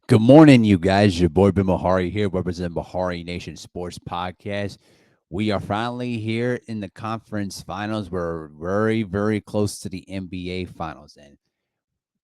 Good morning, you guys. Your boy Ben Bahari here, representing Bahari Nation Sports Podcast. We are finally here in the conference finals. We're very, very close to the NBA finals. And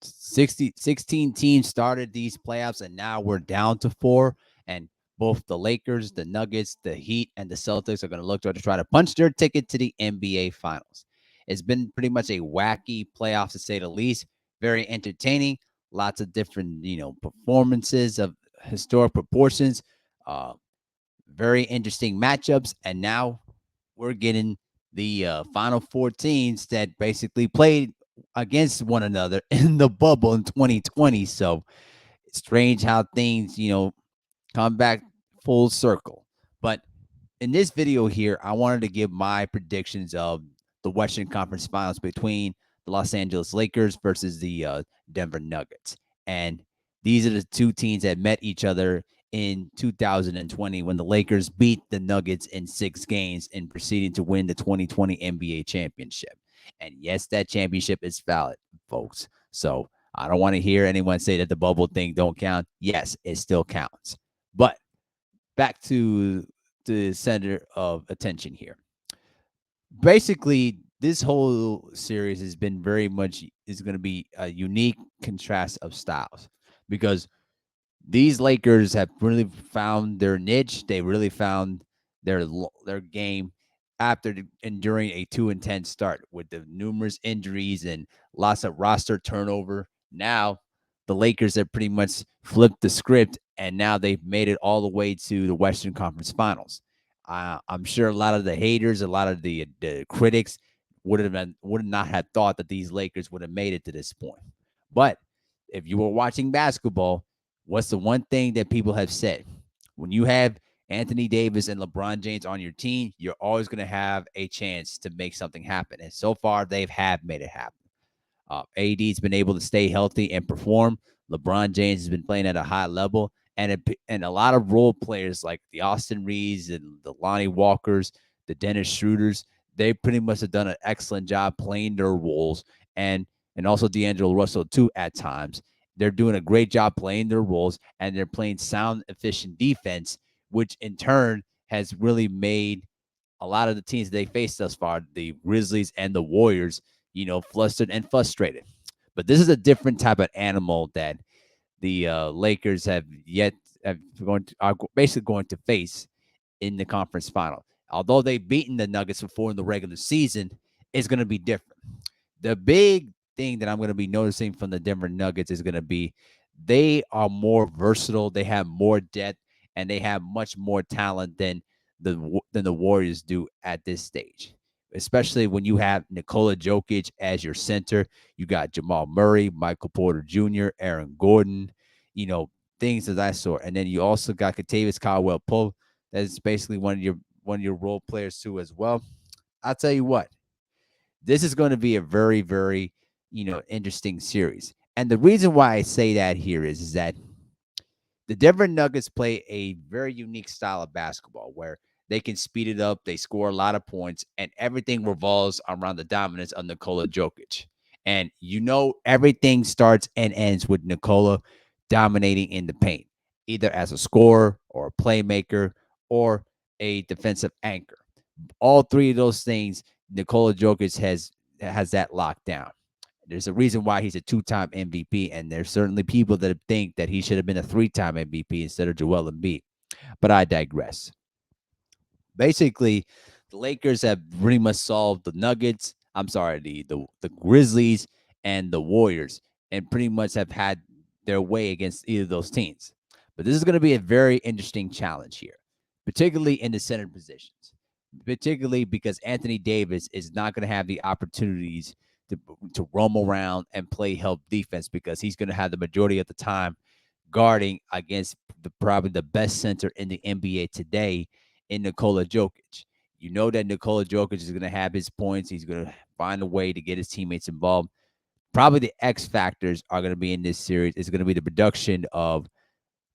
16 teams started these playoffs, and now we're down to four. And both the Lakers, the Nuggets, the Heat, and the Celtics are going to look to try to punch their ticket to the NBA finals. It's been pretty much a wacky playoff, to say the least. Very entertaining. Lots of different, performances of historic proportions. Uh, very interesting matchups. And now we're getting the final four teams that basically played against one another in the bubble in 2020. So it's strange how things, come back full circle. But in this video here, I wanted to give my predictions of the Western Conference Finals between the Los Angeles Lakers versus the Denver Nuggets. And these are the two teams that met each other in 2020 when the Lakers beat the Nuggets in 6 games and proceeded to win the 2020 NBA championship. And yes, that championship is valid, folks. So I don't want to hear anyone say that the bubble thing don't count. Yes, it still counts. But back to the center of attention here. Basically, this whole series has been very much is going to be a unique contrast of styles because these Lakers have really found their niche. They really found their game after enduring a 2-10 start with the numerous injuries and lots of roster turnover. Now the Lakers have pretty much flipped the script, and now they've made it all the way to the Western Conference Finals. I'm sure a lot of the haters, a lot of the critics would not have thought that these Lakers would have made it to this point. But if you were watching basketball, what's the one thing that people have said? When you have Anthony Davis and LeBron James on your team, you're always going to have a chance to make something happen. And so far, they have made it happen. AD's been able to stay healthy and perform. LeBron James has been playing at a high level, and a lot of role players like the Austin Reeves and the Lonnie Walkers, the Dennis Schroeders, they pretty much have done an excellent job playing their roles, and also D'Angelo Russell too at times. They're doing a great job playing their roles, and they're playing sound, efficient defense, which in turn has really made a lot of the teams they faced thus far, the Grizzlies and the Warriors, flustered and frustrated. But this is a different type of animal that the Lakers are basically going to face in the conference final. Although they've beaten the Nuggets before in the regular season, it's going to be different. The big thing that I'm going to be noticing from the Denver Nuggets is going to be they are more versatile, they have more depth, and they have much more talent than the Warriors do at this stage. Especially when you have Nikola Jokic as your center, you got Jamal Murray, Michael Porter Jr., Aaron Gordon, you know, things of that sort. And then you also got Kentavious Caldwell Pope. That's basically one of your role players too as well. I'll tell you what, this is going to be a very, very, interesting series. And the reason why I say that here is that the Denver Nuggets play a very unique style of basketball where they can speed it up, they score a lot of points, and everything revolves around the dominance of Nikola Jokic. And everything starts and ends with Nikola dominating in the paint, either as a scorer or a playmaker or a defensive anchor. All three of those things, Nikola Jokic has that locked down. There's a reason why he's a two-time MVP, and there's certainly people that think that he should have been a three-time MVP instead of Joel Embiid. But I digress. Basically, the Lakers have pretty much solved the Nuggets. I'm sorry, the Grizzlies and the Warriors, and pretty much have had their way against either of those teams. But this is going to be a very interesting challenge here, particularly in the center positions. Particularly because Anthony Davis is not going to have the opportunities to roam around and play help defense because he's going to have the majority of the time guarding against probably the best center in the NBA today in Nikola Jokic. You know that Nikola Jokic is going to have his points. He's going to find a way to get his teammates involved. Probably the X factors are going to be in this series. It's going to be the production of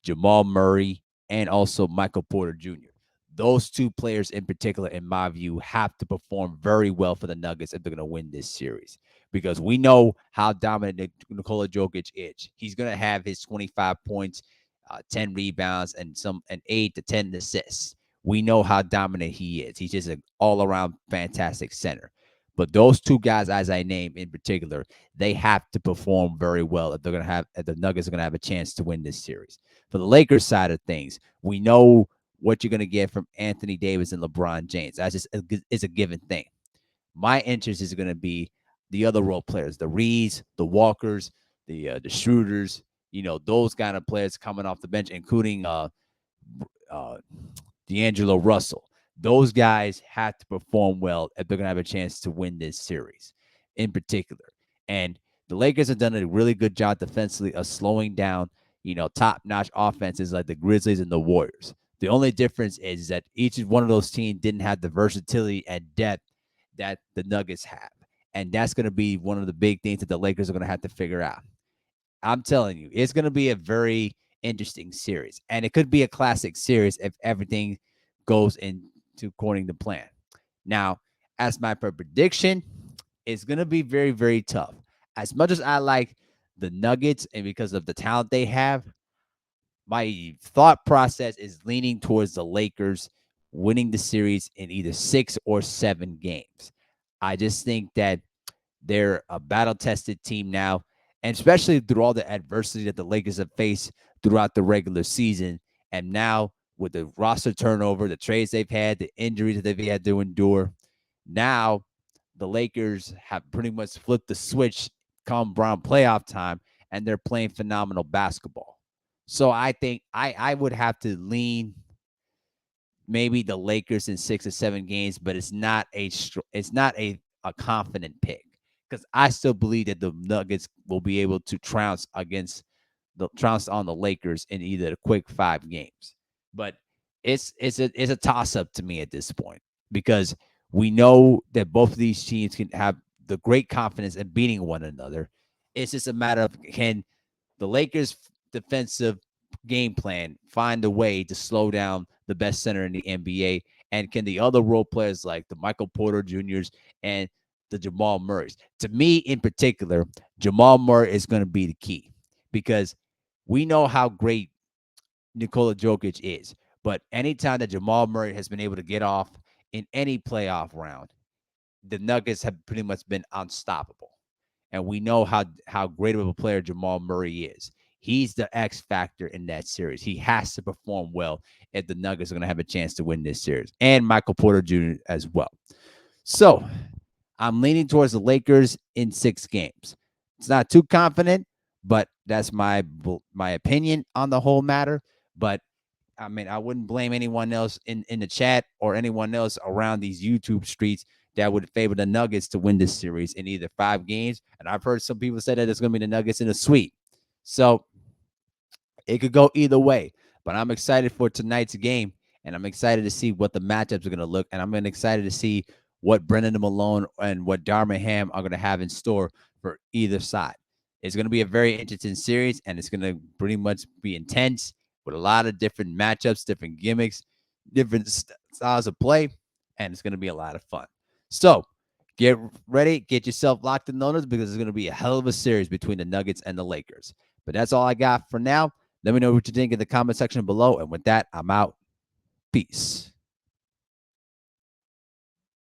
Jamal Murray and also Michael Porter Jr. Those two players in particular, in my view, have to perform very well for the Nuggets if they're going to win this series. Because we know how dominant Nikola Jokic is. He's going to have his 25 points, 10 rebounds, and 8 to 10 assists. We know how dominant he is. He's just an all around fantastic center. But those two guys, as I named in particular, they have to perform very well if the Nuggets are gonna have a chance to win this series. For the Lakers side of things, we know what you're gonna get from Anthony Davis and LeBron James. That's just is a given thing. My interest is going to be the other role players, the Reeds, the Walkers, the Schroeders, those kind of players coming off the bench, including uh, D'Angelo Russell. Those guys have to perform well if they're going to have a chance to win this series in particular. And the Lakers have done a really good job defensively of slowing down, top-notch offenses like the Grizzlies and the Warriors. The only difference is that each one of those teams didn't have the versatility and depth that the Nuggets have. And that's going to be one of the big things that the Lakers are going to have to figure out. I'm telling you, it's going to be a very interesting series. And it could be a classic series if everything goes into according to plan. Now, as my prediction, it's going to be very, very tough. As much as I like the Nuggets and because of the talent they have, my thought process is leaning towards the Lakers winning the series in either 6 or 7 games. I just think that they're a battle tested team now, and especially through all the adversity that the Lakers have faced throughout the regular season. And now with the roster turnover, the trades they've had, the injuries that they've had to endure, now the Lakers have pretty much flipped the switch come Brown playoff time, and they're playing phenomenal basketball. So I think I would have to lean maybe the Lakers in 6 or 7 games, but it's not a confident pick because I still believe that the Nuggets will be able to trounce on the Lakers in either the quick 5 games. But it's a toss up to me at this point because we know that both of these teams can have the great confidence in beating one another. It's just a matter of can the Lakers' defensive game plan find a way to slow down the best center in the NBA, and can the other role players like the Michael Porter Juniors and the Jamal Murrays? To me, in particular, Jamal Murray is going to be the key because we know how great Nikola Jokic is, but anytime that Jamal Murray has been able to get off in any playoff round, the Nuggets have pretty much been unstoppable. And we know how great of a player Jamal Murray is. He's the X factor in that series. He has to perform well if the Nuggets are going to have a chance to win this series. And Michael Porter Jr. as well. So I'm leaning towards the Lakers in 6 games. It's not too confident, but that's my opinion on the whole matter. But I mean, I wouldn't blame anyone else in the chat or anyone else around these YouTube streets that would favor the Nuggets to win this series in either 5 games. And I've heard some people say that it's going to be the Nuggets in a sweep. So it could go either way. But I'm excited for tonight's game, and I'm excited to see what the matchups are going to look. And I'm excited to see what Brendan Malone and what Darvin Ham are going to have in store for either side. It's going to be a very interesting series, and it's going to pretty much be intense with a lot of different matchups, different gimmicks, different styles of play, and it's going to be a lot of fun. So get ready, get yourself locked in those because it's going to be a hell of a series between the Nuggets and the Lakers. But that's all I got for now. Let me know what you think in the comment section below. And with that, I'm out. Peace.